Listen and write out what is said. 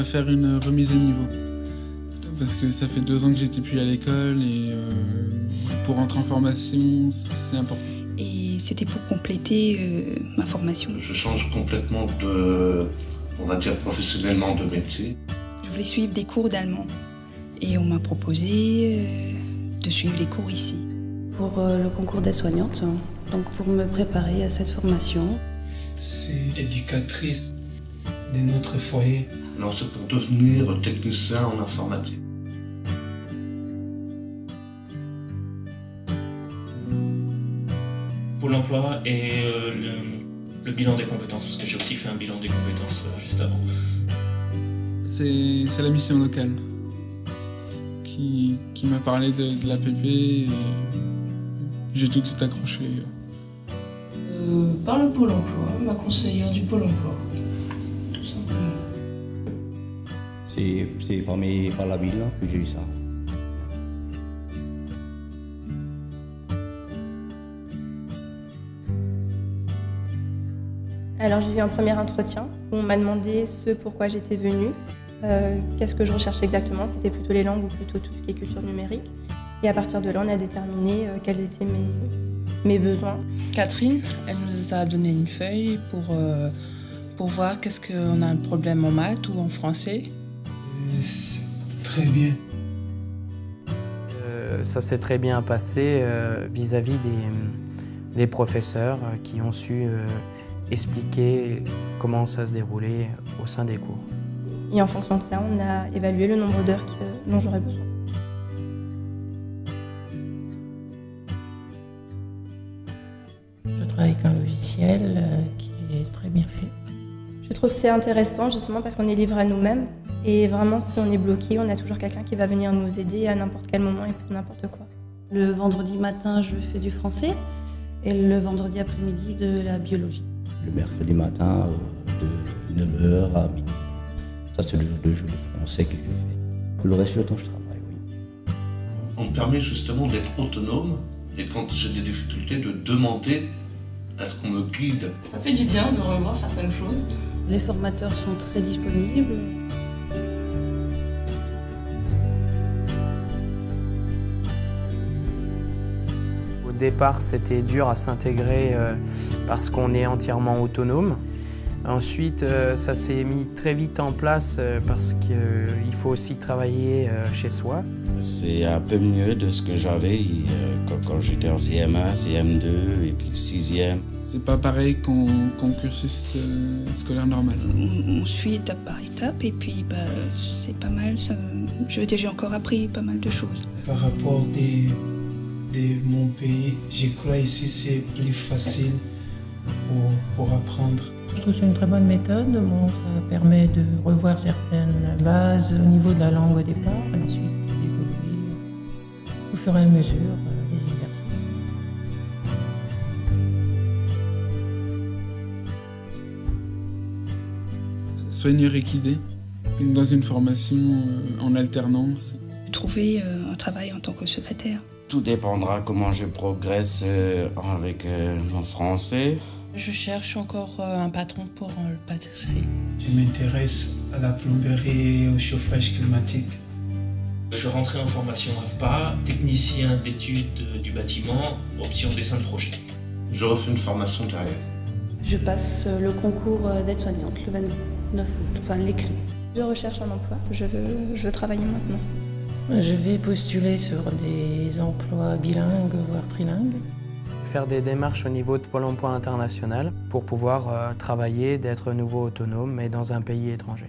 faire une remise à niveau. Parce que ça fait 2 ans que j'étais plus à l'école et pour rentrer en formation, c'est important. Et c'était pour compléter ma formation. Je change complètement de, on va dire professionnellement, de métier. Je voulais suivre des cours d'allemand et on m'a proposé de suivre les cours ici. Pour le concours d'aide-soignante, donc pour me préparer à cette formation. C'est éducatrice de notre foyer. Alors c'est pour devenir technicien en informatique. Pôle emploi et le bilan des compétences, parce que j'ai aussi fait un bilan des compétences juste avant. C'est la mission locale qui m'a parlé de l'APP et j'ai tout de suite accroché. Par le Pôle emploi, ma conseillère du Pôle emploi, tout simplement. C'est par la ville que j'ai eu ça. Alors j'ai eu un premier entretien où on m'a demandé ce pourquoi j'étais venue, qu'est-ce que je recherchais exactement, c'était plutôt les langues ou plutôt tout ce qui est culture numérique. Et à partir de là, on a déterminé quels étaient mes besoins. Catherine, elle nous a donné une feuille pour voir qu'est-ce qu'on a un problème en maths ou en français. C'est très bien. Ça s'est très bien passé vis-à-vis des professeurs qui ont su expliquer comment ça se déroulait au sein des cours. Et en fonction de ça, on a évalué le nombre d'heures dont j'aurais besoin. Je travaille avec un logiciel qui est très bien fait. Je trouve que c'est intéressant justement parce qu'on est livré à nous-mêmes. Et vraiment, si on est bloqué, on a toujours quelqu'un qui va venir nous aider à n'importe quel moment et pour n'importe quoi. Le vendredi matin, je fais du français et le vendredi après-midi, de la biologie. Le mercredi matin, de 9h à midi. Ça, c'est le jour de français que je fais. Le reste du temps, je travaille, oui. On me permet justement d'être autonome et quand j'ai des difficultés, de demander à ce qu'on me guide. Ça fait du bien de revoir certaines choses. Les formateurs sont très disponibles. Au départ, c'était dur à s'intégrer parce qu'on est entièrement autonome. Ensuite, ça s'est mis très vite en place parce qu'il faut aussi travailler chez soi. C'est un peu mieux de ce que j'avais quand j'étais en CM1, CM2 et puis 6e. C'est pas pareil qu'en cursus scolaire normal. On suit étape par étape et puis c'est pas mal. Je veux dire, j'ai encore appris pas mal de choses. Par rapport de mon pays, je crois ici c'est plus facile pour apprendre. Je trouve que c'est une très bonne méthode. Bon, ça permet de revoir certaines bases au niveau de la langue au départ et ensuite d'évoluer au fur et à mesure des exercices. Soigneur équidé, dans une formation en alternance. Trouver un travail en tant que secrétaire. Tout dépendra comment je progresse avec mon français. Je cherche encore un patron pour le pâtisserie. Je m'intéresse à la plomberie et au chauffage climatique. Je rentrais en formation AFPA, technicien d'études du bâtiment, option dessin de projet. Je refais une formation derrière. Je passe le concours d'aide-soignante le 29 août, enfin l'écrit. Je recherche un emploi, je veux travailler maintenant. Je vais postuler sur des emplois bilingues, voire trilingues. Faire des démarches au niveau de Pôle emploi international pour pouvoir travailler, d'être nouveau autonome, mais dans un pays étranger.